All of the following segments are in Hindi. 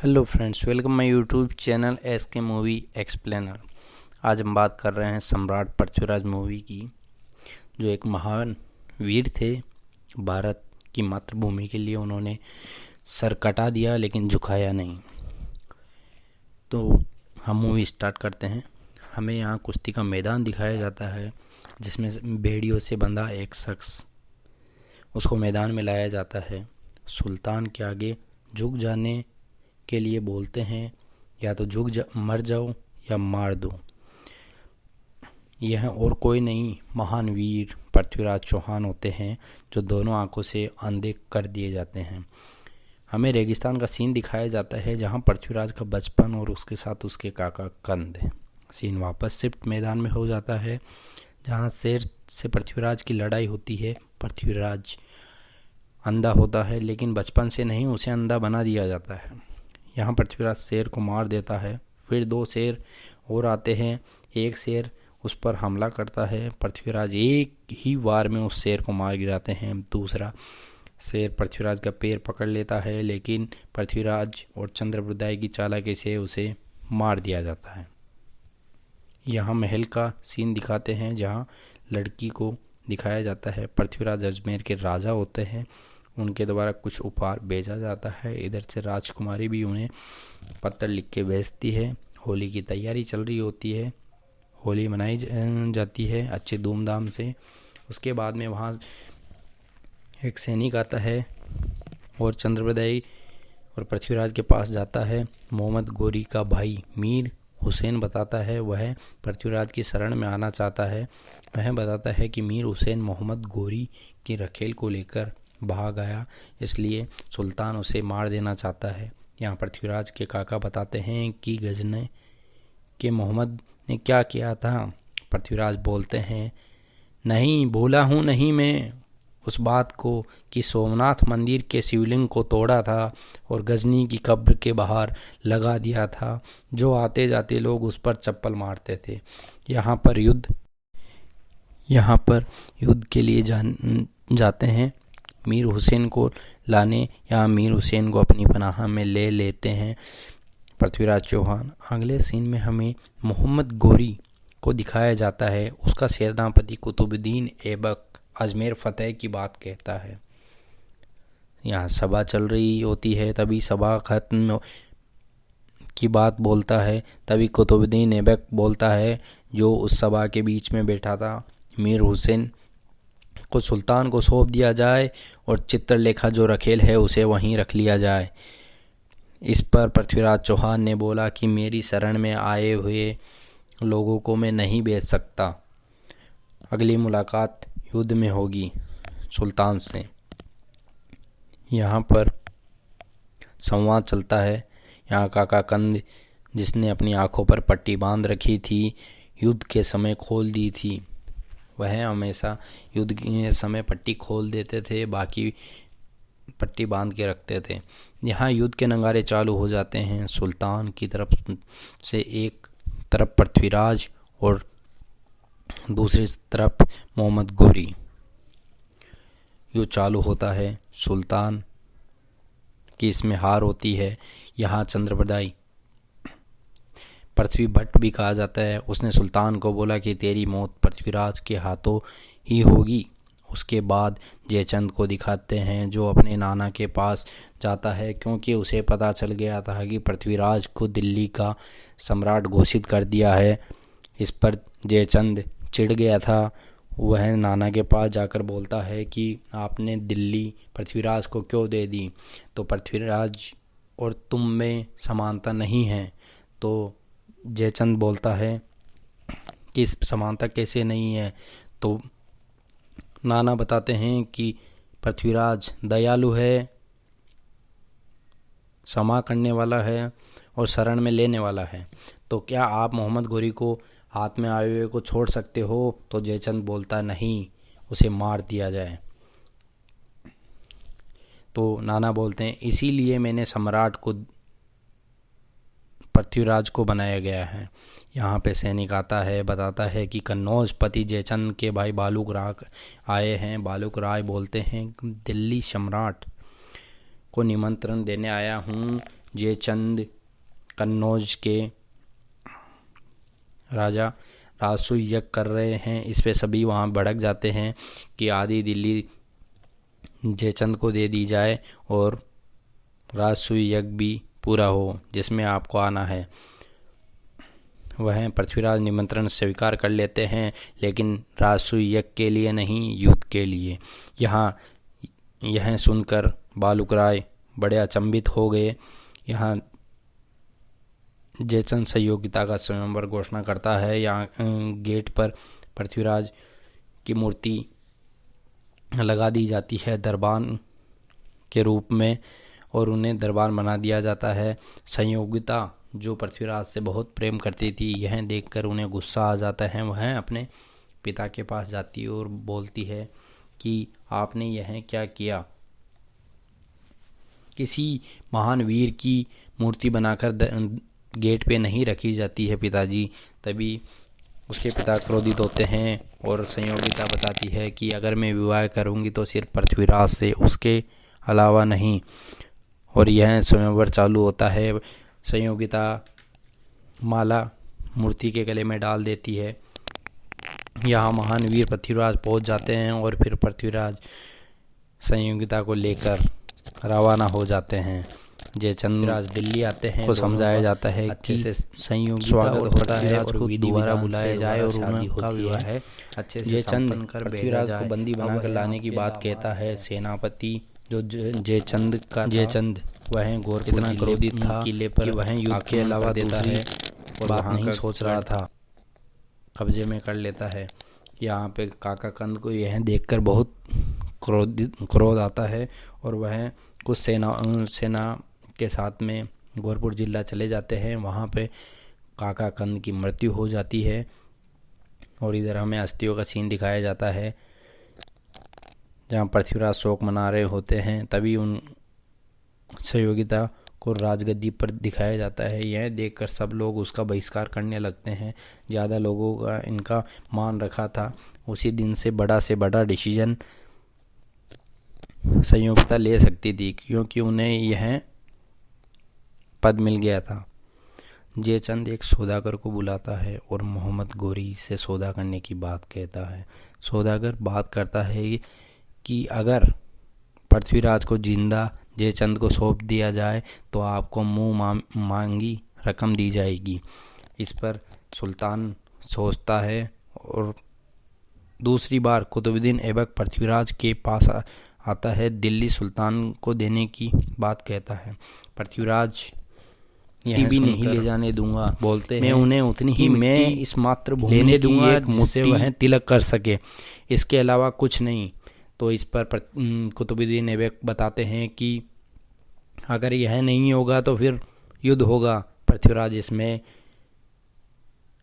Hello friends, welcome my YouTube channel S के मूवी एक्सप्लेनर। आज हम बात कर रहे हैं सम्राट पृथ्वीराज मूवी की, जो एक महान वीर थे। भारत की मातृभूमि के लिए उन्होंने सर कटा दिया लेकिन झुकाया नहीं। तो हम मूवी स्टार्ट करते हैं। हमें यहाँ कुश्ती का मैदान दिखाया जाता है, जिसमें भेड़ियों से बंधा एक शख्स, उसको मैदान में लाया जाता है। सुल्तान के आगे झुक जाने के लिए बोलते हैं, या तो मर जाओ या मार दो। यह और कोई नहीं, महान वीर पृथ्वीराज चौहान होते हैं, जो दोनों आंखों से अंधे कर दिए जाते हैं। हमें रेगिस्तान का सीन दिखाया जाता है, जहां पृथ्वीराज का बचपन और उसके साथ उसके काका कंद। सीन वापस शिफ्ट मैदान में हो जाता है, जहां शेर से पृथ्वीराज की लड़ाई होती है। पृथ्वीराज अंधा होता है, लेकिन बचपन से नहीं, उसे अंधा बना दिया जाता है। यहाँ पृथ्वीराज शेर को मार देता है। फिर दो शेर और आते हैं। एक शेर उस पर हमला करता है, पृथ्वीराज एक ही वार में उस शेर को मार गिराते हैं। दूसरा शेर पृथ्वीराज का पैर पकड़ लेता है, लेकिन पृथ्वीराज और चंद्रप्रदाय की चालाकी से उसे मार दिया जाता है। यहाँ महल का सीन दिखाते हैं, जहाँ लड़की को दिखाया जाता है। पृथ्वीराज अजमेर के राजा होते हैं, उनके द्वारा कुछ उपहार भेजा जाता है। इधर से राजकुमारी भी उन्हें पत्र लिख के भेजती है। होली की तैयारी चल रही होती है, होली मनाई जाती है अच्छे धूमधाम से। उसके बाद में वहाँ एक सैनिक आता है और चंद्रप्रदाय और पृथ्वीराज के पास जाता है। मोहम्मद गोरी का भाई मीर हुसैन बताता है, वह पृथ्वीराज की शरण में आना चाहता है। वह बताता है कि मीर हुसैन मोहम्मद गोरी की रखेल को लेकर भाग आया, इसलिए सुल्तान उसे मार देना चाहता है। यहाँ पृथ्वीराज के काका बताते हैं कि गजने के मोहम्मद ने क्या किया था। पृथ्वीराज बोलते हैं, नहीं भूला हूँ नहीं मैं उस बात को कि सोमनाथ मंदिर के शिवलिंग को तोड़ा था और गजनी की कब्र के बाहर लगा दिया था। जो आते जाते लोग उस पर चप्पल मारते थे। यहाँ पर युद्ध के लिए जाते हैं। मीर हुसैन को लाने या मीर हुसैन को अपनी पनाह में ले लेते हैं पृथ्वीराज चौहान। अगले सीन में हमें मोहम्मद गोरी को दिखाया जाता है। उसका सेनापति कुतुबुद्दीन ऐबक अजमेर फतेह की बात कहता है। यहाँ सभा चल रही होती है, तभी सभा खत्म की बात बोलता है। तभी कुतुबुद्दीन ऐबक बोलता है, जो उस सभा के बीच में बैठा था, मीर हुसैन को सुल्तान को सौंप दिया जाए और चित्रलेखा जो रखेल है उसे वहीं रख लिया जाए। इस पर पृथ्वीराज चौहान ने बोला कि मेरी शरण में आए हुए लोगों को मैं नहीं बेच सकता। अगली मुलाकात युद्ध में होगी सुल्तान से। यहाँ पर संवाद चलता है। यहाँ काका कंद, जिसने अपनी आंखों पर पट्टी बांध रखी थी, युद्ध के समय खोल दी थी। वह हमेशा युद्ध के समय पट्टी खोल देते थे, बाकी पट्टी बांध के रखते थे। यहाँ युद्ध के नगारे चालू हो जाते हैं। सुल्तान की तरफ से एक तरफ पृथ्वीराज और दूसरी तरफ मोहम्मद गोरी। युद्ध चालू होता है। सुल्तान की इसमें हार होती है। यहाँ चंद्रप्रदाय, पृथ्वी भट्ट भी कहा जाता है, उसने सुल्तान को बोला कि तेरी मौत पृथ्वीराज के हाथों ही होगी। उसके बाद जयचंद को दिखाते हैं, जो अपने नाना के पास जाता है, क्योंकि उसे पता चल गया था कि पृथ्वीराज को दिल्ली का सम्राट घोषित कर दिया है। इस पर जयचंद चिढ़ गया था। वह नाना के पास जाकर बोलता है कि आपने दिल्ली पृथ्वीराज को क्यों दे दी, तो पृथ्वीराज और तुम में समानता नहीं है। तो जयचंद बोलता है कि समानता कैसे नहीं है। तो नाना बताते हैं कि पृथ्वीराज दयालु है, क्षमा करने वाला है और शरण में लेने वाला है। तो क्या आप मोहम्मद गोरी को हाथ में आए हुए को छोड़ सकते हो? तो जयचंद बोलता नहीं, उसे मार दिया जाए। तो नाना बोलते हैं, इसीलिए मैंने सम्राट को पृथ्वीराज को बनाया गया है। यहाँ पे सैनिक आता है, बताता है कि कन्नौज पति जयचंद के भाई बालुक राय आए हैं। बालुक राय बोलते हैं, दिल्ली सम्राट को निमंत्रण देने आया हूँ जयचंद कन्नौज के राजा राजसूय यज्ञ कर रहे हैं। इस पे सभी वहाँ भड़क जाते हैं कि आधी दिल्ली जयचंद को दे दी जाए और राजसूय यज्ञ भी पूरा हो जिसमें आपको आना है। वह पृथ्वीराज निमंत्रण स्वीकार कर लेते हैं, लेकिन राजसूय यज्ञ के लिए नहीं, युद्ध के लिए। यह सुनकर बालुक राय बड़े अचंभित हो गए। यहाँ जयचंद सहयोगिता का स्वयंवर घोषणा करता है। यहाँ गेट पर पृथ्वीराज की मूर्ति लगा दी जाती है दरबान के रूप में और उन्हें दरबान बना दिया जाता है। सहयोगिता जो पृथ्वीराज से बहुत प्रेम करती थी, यह देखकर उन्हें गुस्सा आ जाता है। वह अपने पिता के पास जाती है और बोलती है कि आपने यह क्या किया। किसी महान वीर की मूर्ति बनाकर गेट पे नहीं रखी जाती है पिताजी। तभी उसके पिता क्रोधित होते हैं और संयोगिता बताती है कि अगर मैं विवाह करूंगी तो सिर्फ पृथ्वीराज से, उसके अलावा नहीं। और यह स्वयंवर चालू होता है। संयोगिता माला मूर्ति के गले में डाल देती है। यहाँ महान वीर पृथ्वीराज पहुँच जाते हैं और फिर पृथ्वीराज संयोगिता को लेकर रवाना हो जाते हैं। जयचंद राज दिल्ली आते हैं को समझाया जाता है अच्छे से संयोगिता स्वागत होता है और दोबारा बुलाया जाए और उनका विवाह है अच्छे से। जयचंद पृथ्वीराज को बंदी बनाकर लाने की बात कहता है। सेनापति जो जयचंद वह गोरखपुर इतना क्रोधित था किले पर वह युद्ध के अलावा देता है और बात नहीं सोच रहा था, कब्जे में कर लेता है। यहाँ पे काका कंद को यह देखकर बहुत क्रोध आता है और वह कुछ सेना के साथ में गोरखपुर जिला चले जाते हैं। वहाँ पे काका कंद की मृत्यु हो जाती है और इधर हमें अस्थियों का सीन दिखाया जाता है जहाँ पृथ्वीराज शोक मना रहे होते हैं। तभी उन सहयोगिता को राजगद्दी पर दिखाया जाता है। यह देखकर सब लोग उसका बहिष्कार करने लगते हैं। ज़्यादा लोगों का इनका मान रखा था। उसी दिन से बड़ा डिसीजन संयोगिता ले सकती थी क्योंकि उन्हें यह पद मिल गया था। जयचंद एक सौदागर को बुलाता है और मोहम्मद गोरी से सौदा करने की बात कहता है। सौदागर बात करता है कि अगर पृथ्वीराज को जिंदा जयचंद को सौंप दिया जाए तो आपको मुंह मांगी रकम दी जाएगी। इस पर सुल्तान सोचता है और दूसरी बार कुतुबुद्दीन ऐबक पृथ्वीराज के पास आता है। दिल्ली सुल्तान को देने की बात कहता है। पृथ्वीराज भी नहीं ले जाने दूंगा, बोलते मैं उन्हें उतनी ही मैं इस मातृभूमि लेने दूंगा मुझसे वह तिलक कर सके, इसके अलावा कुछ नहीं। तो इस पर कुतुबुद्दीन ऐबक बताते हैं कि अगर यह नहीं होगा तो फिर युद्ध होगा। पृथ्वीराज इसमें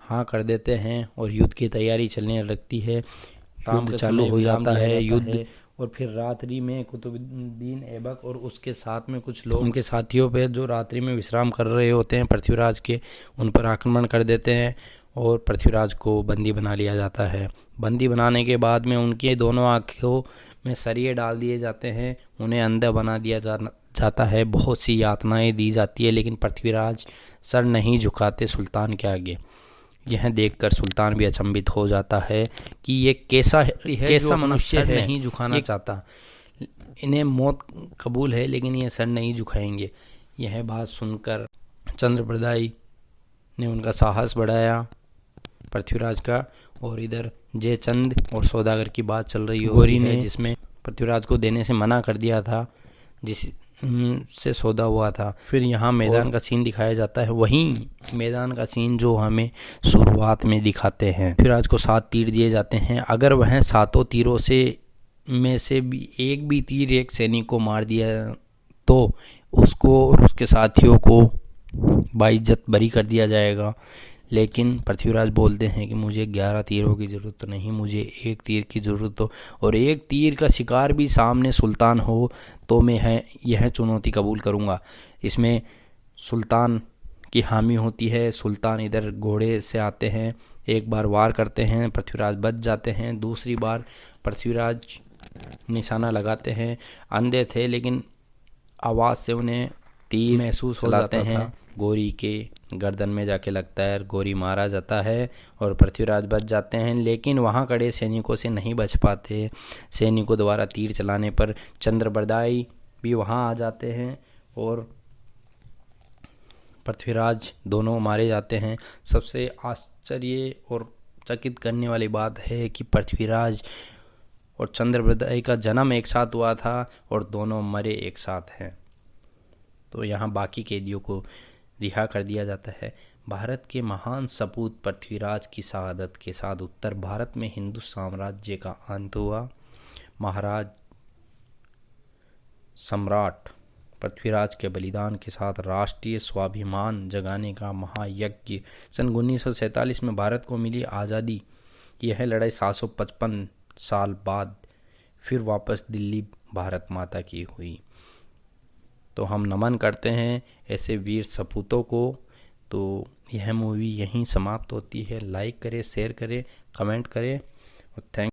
हाँ कर देते हैं और युद्ध की तैयारी चलने लगती है। युद्ध चालू हो जाता है युद्ध और फिर रात्रि में कुतुबुद्दीन ऐबक और उसके साथ में कुछ लोग उनके साथियों पे जो रात्रि में विश्राम कर रहे होते हैं पृथ्वीराज के, उन पर आक्रमण कर देते हैं और पृथ्वीराज को बंदी बना लिया जाता है। बंदी बनाने के बाद में उनके दोनों आँखों में सरिये डाल दिए जाते हैं, उन्हें अंधा बना दिया जाता है, बहुत सी यातनाएं दी जाती है, लेकिन पृथ्वीराज सर नहीं झुकाते सुल्तान के आगे। यह देखकर सुल्तान भी अचंभित हो जाता है कि ये कैसा मनुष्य है, नहीं झुकाना चाहता। इन्हें मौत कबूल है लेकिन ये सर नहीं झुकाएंगे। यह बात सुनकर चंद्रप्रदाई ने उनका साहस बढ़ाया पृथ्वीराज का। और इधर जयचंद और सौदागर की बात चल रही होरी ने जिसमें पृथ्वीराज को देने से मना कर दिया था, जिससे सौदा हुआ था। फिर यहाँ मैदान का सीन दिखाया जाता है। वहीं मैदान का सीन जो हमें शुरुआत में दिखाते हैं, पृथ्वीराज को 7 तीर दिए जाते हैं। अगर वह 7 तीरों में से भी एक भी तीर एक सैनिक को मार दिया तो उसको और उसके साथियों को बाइज्जत बरी कर दिया जाएगा। लेकिन पृथ्वीराज बोलते हैं कि मुझे 11 तीरों की ज़रूरत नहीं, मुझे 1 तीर की ज़रूरत हो, और 1 तीर का शिकार भी सामने सुल्तान हो तो मैं यह चुनौती कबूल करूँगा। इसमें सुल्तान की हामी होती है। सुल्तान इधर घोड़े से आते हैं, एक बार वार करते हैं, पृथ्वीराज बच जाते हैं। दूसरी बार पृथ्वीराज निशाना लगाते हैं। अंधे थे लेकिन आवाज़ से उन्हें तीर महसूस हो जाते हैं, गौरी के गर्दन में जाके लगता है, गौरी मारा जाता है और पृथ्वीराज बच जाते हैं। लेकिन वहाँ खड़े सैनिकों से नहीं बच पाते। सैनिकों द्वारा तीर चलाने पर चंद्रबरदाई भी वहाँ आ जाते हैं और पृथ्वीराज दोनों मारे जाते हैं। सबसे आश्चर्य और चकित करने वाली बात है कि पृथ्वीराज और चंद्रबरदाई का जन्म एक साथ हुआ था और दोनों मरे एक साथ हैं। तो यहाँ बाकी कैदियों को रिहा कर दिया जाता है। भारत के महान सपूत पृथ्वीराज की शहादत के साथ उत्तर भारत में हिंदू साम्राज्य का अंत हुआ। महाराज सम्राट पृथ्वीराज के बलिदान के साथ राष्ट्रीय स्वाभिमान जगाने का महायज्ञ सन 1947 में भारत को मिली आज़ादी। यह लड़ाई 755 साल बाद फिर वापस दिल्ली भारत माता की हुई। तो हम नमन करते हैं ऐसे वीर सपूतों को। तो यह मूवी यहीं समाप्त होती है। लाइक करें, शेयर करें, कमेंट करें और थैंक